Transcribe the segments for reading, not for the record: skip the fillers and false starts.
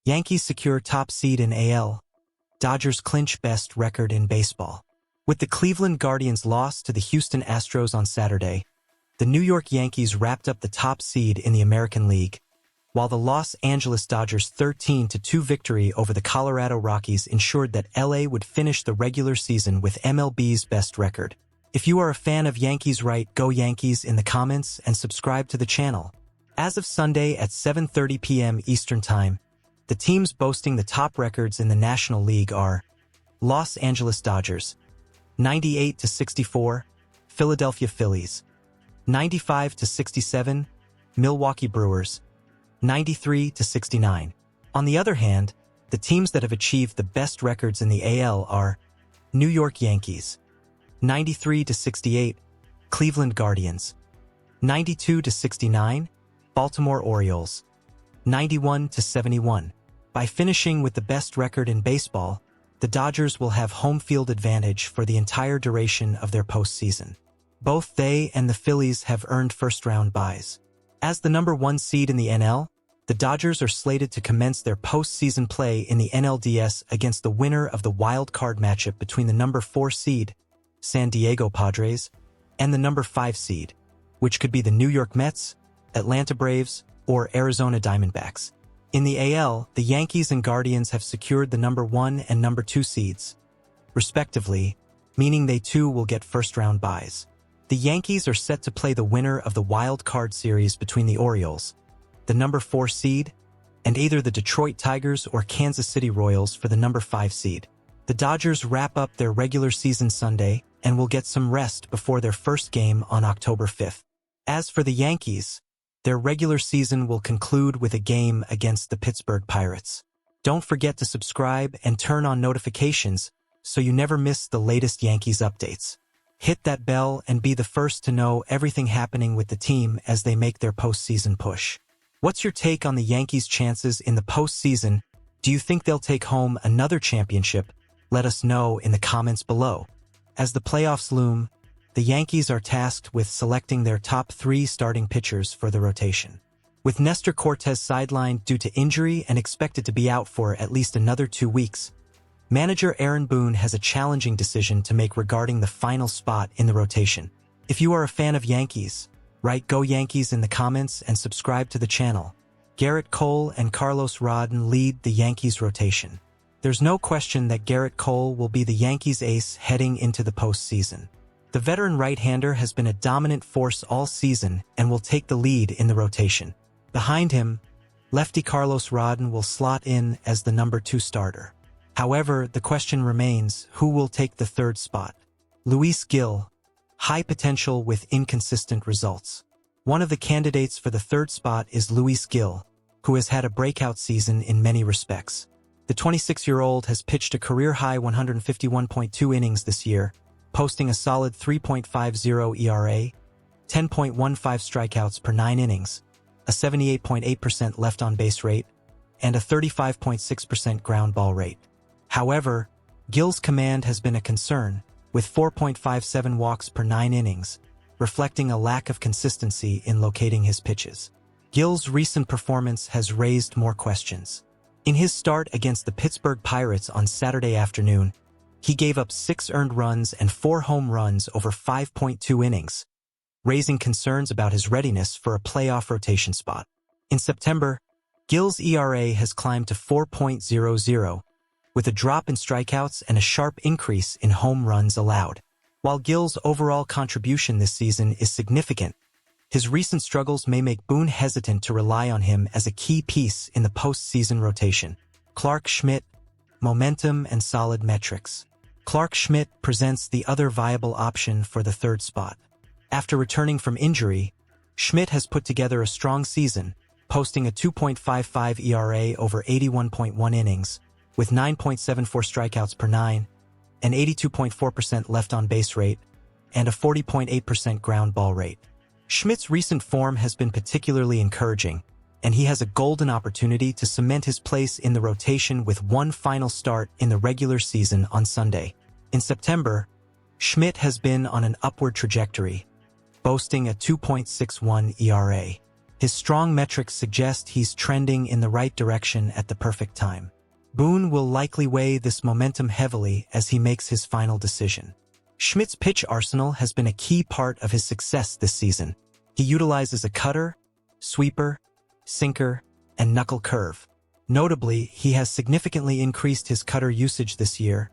Yankees secure top seed in AL. Dodgers clinch best record in baseball. With the Cleveland Guardians' loss to the Houston Astros on Saturday, the New York Yankees wrapped up the top seed in the American League, while the Los Angeles Dodgers' 13-2 victory over the Colorado Rockies ensured that LA would finish the regular season with MLB's best record. If you are a fan of Yankees, write "Go Yankees" in the comments and subscribe to the channel. As of Sunday at 7:30 p.m. Eastern Time, the teams boasting the top records in the National League are Los Angeles Dodgers, 98-64, Philadelphia Phillies, 95-67, Milwaukee Brewers, 93-69. On the other hand, the teams that have achieved the best records in the AL are New York Yankees, 93-68, Cleveland Guardians, 92-69, Baltimore Orioles, 91-71. By finishing with the best record in baseball, the Dodgers will have home field advantage for the entire duration of their postseason. Both they and the Phillies have earned first-round byes. As the number 1 seed in the NL, the Dodgers are slated to commence their postseason play in the NLDS against the winner of the wild card matchup between the number 4 seed, San Diego Padres, and the number 5 seed, which could be the New York Mets, Atlanta Braves, or Arizona Diamondbacks. In the AL, the Yankees and Guardians have secured the number 1 and number 2 seeds, respectively, meaning they too will get first-round byes. The Yankees are set to play the winner of the wild card series between the Orioles, the number 4 seed, and either the Detroit Tigers or Kansas City Royals for the number 5 seed. The Dodgers wrap up their regular season Sunday and will get some rest before their first game on October 5th. As for the Yankees, their regular season will conclude with a game against the Pittsburgh Pirates. Don't forget to subscribe and turn on notifications so you never miss the latest Yankees updates. Hit that bell and be the first to know everything happening with the team as they make their postseason push. What's your take on the Yankees' chances in the postseason? Do you think they'll take home another championship? Let us know in the comments below. As the playoffs loom, the Yankees are tasked with selecting their top 3 starting pitchers for the rotation. With Nestor Cortes sidelined due to injury and expected to be out for at least another 2 weeks, manager Aaron Boone has a challenging decision to make regarding the final spot in the rotation. If you are a fan of Yankees, write "Go Yankees" in the comments and subscribe to the channel. Garrett Cole and Carlos Rodon lead the Yankees rotation. There's no question that Garrett Cole will be the Yankees' ace heading into the postseason. The veteran right-hander has been a dominant force all season and will take the lead in the rotation. Behind him, lefty Carlos Rodon will slot in as the number 2 starter. However, the question remains, who will take the 3rd spot? Luis Gil, high potential with inconsistent results. One of the candidates for the 3rd spot is Luis Gil, who has had a breakout season in many respects. The 26-year-old has pitched a career-high 151.2 innings this year, posting a solid 3.50 ERA, 10.15 strikeouts per 9 innings, a 78.8% left-on-base rate, and a 35.6% ground ball rate. However, Gil's command has been a concern, with 4.57 walks per 9 innings, reflecting a lack of consistency in locating his pitches. Gil's recent performance has raised more questions. In his start against the Pittsburgh Pirates on Saturday afternoon, he gave up 6 earned runs and 4 home runs over 5.2 innings, raising concerns about his readiness for a playoff rotation spot. In September, Gil's ERA has climbed to 4.00, with a drop in strikeouts and a sharp increase in home runs allowed. While Gil's overall contribution this season is significant, his recent struggles may make Boone hesitant to rely on him as a key piece in the postseason rotation. Clarke Schmidt, momentum and solid metrics. Clarke Schmidt presents the other viable option for the 3rd spot. After returning from injury, Schmidt has put together a strong season, posting a 2.55 ERA over 81.1 innings, with 9.74 strikeouts per 9, an 82.4% left-on-base rate, and a 40.8% ground ball rate. Schmidt's recent form has been particularly encouraging, and he has a golden opportunity to cement his place in the rotation with one final start in the regular season on Sunday. In September, Schmidt has been on an upward trajectory, boasting a 2.61 ERA. His strong metrics suggest he's trending in the right direction at the perfect time. Boone will likely weigh this momentum heavily as he makes his final decision. Schmidt's pitch arsenal has been a key part of his success this season. He utilizes a cutter, sweeper, sinker, and knuckle curve. Notably, he has significantly increased his cutter usage this year,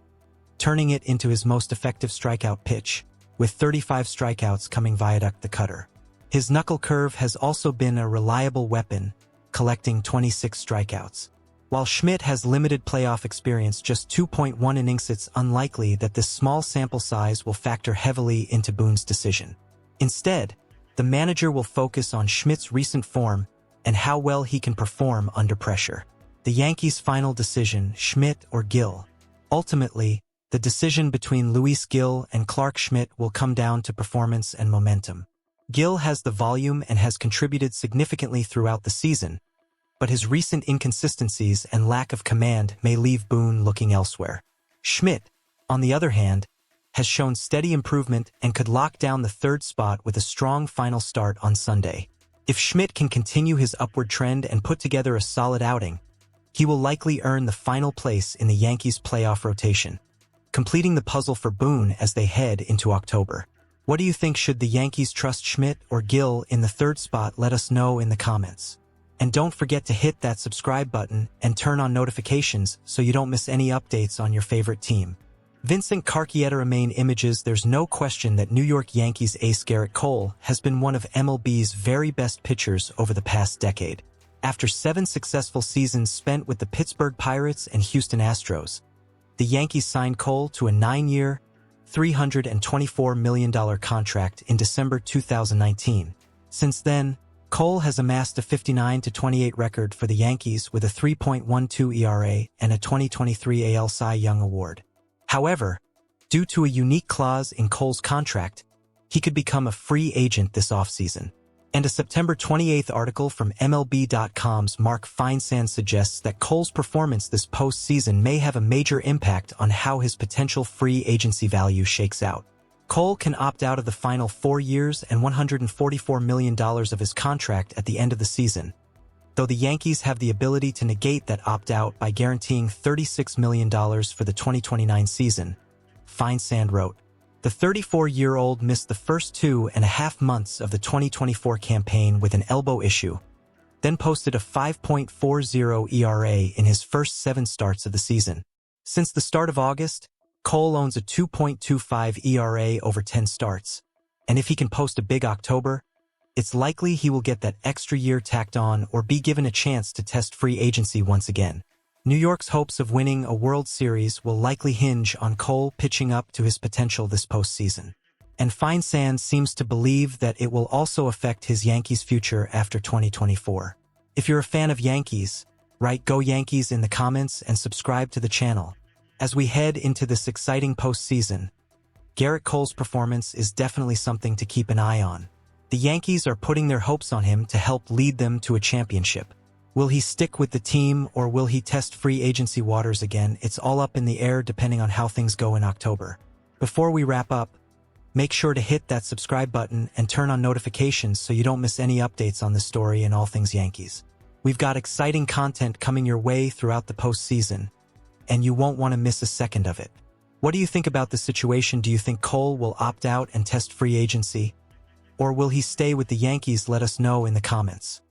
turning it into his most effective strikeout pitch, with 35 strikeouts coming via the cutter. His knuckle curve has also been a reliable weapon, collecting 26 strikeouts. While Schmidt has limited playoff experience, just 2.1 innings, it's unlikely that this small sample size will factor heavily into Boone's decision. Instead, the manager will focus on Schmidt's recent form and how well he can perform under pressure. The Yankees' final decision, Schmidt or Gill. Ultimately, the decision between Luis Gil and Clarke Schmidt will come down to performance and momentum. Gil has the volume and has contributed significantly throughout the season, but his recent inconsistencies and lack of command may leave Boone looking elsewhere. Schmidt, on the other hand, has shown steady improvement and could lock down the third spot with a strong final start on Sunday. If Schmidt can continue his upward trend and put together a solid outing, he will likely earn the final place in the Yankees' playoff rotation, completing the puzzle for Boone as they head into October. What do you think? Should the Yankees trust Schmidt or Gill in the third spot? Let us know in the comments. And don't forget to hit that subscribe button and turn on notifications so you don't miss any updates on your favorite team. Vincent Carcietta main images. There's no question that New York Yankees ace Gerrit Cole has been one of MLB's very best pitchers over the past decade. After 7 successful seasons spent with the Pittsburgh Pirates and Houston Astros, the Yankees signed Cole to a 9-year, $324 million contract in December 2019. Since then, Cole has amassed a 59-28 record for the Yankees with a 3.12 ERA and a 2023 AL Cy Young Award. However, due to a unique clause in Cole's contract, he could become a free agent this offseason. And a September 28 article from MLB.com's Mark Feinsand suggests that Cole's performance this postseason may have a major impact on how his potential free agency value shakes out. Cole can opt out of the final 4 years and $144 million of his contract at the end of the season, though the Yankees have the ability to negate that opt-out by guaranteeing $36 million for the 2029 season, Feinsand wrote. The 34-year-old missed the first 2.5 months of the 2024 campaign with an elbow issue, then posted a 5.40 ERA in his first 7 starts of the season. Since the start of August, Cole owns a 2.25 ERA over 10 starts, and if he can post a big October, it's likely he will get that extra year tacked on or be given a chance to test free agency once again. New York's hopes of winning a World Series will likely hinge on Cole pitching up to his potential this postseason. And Feinsand seems to believe that it will also affect his Yankees' future after 2024. If you're a fan of Yankees, write "Go Yankees" in the comments and subscribe to the channel. As we head into this exciting postseason, Gerrit Cole's performance is definitely something to keep an eye on. The Yankees are putting their hopes on him to help lead them to a championship. Will he stick with the team or will he test free agency waters again? It's all up in the air depending on how things go in October. Before we wrap up, make sure to hit that subscribe button and turn on notifications so you don't miss any updates on this story and all things Yankees. We've got exciting content coming your way throughout the postseason, and you won't want to miss a second of it. What do you think about the situation? Do you think Cole will opt out and test free agency? Or will he stay with the Yankees? Let us know in the comments.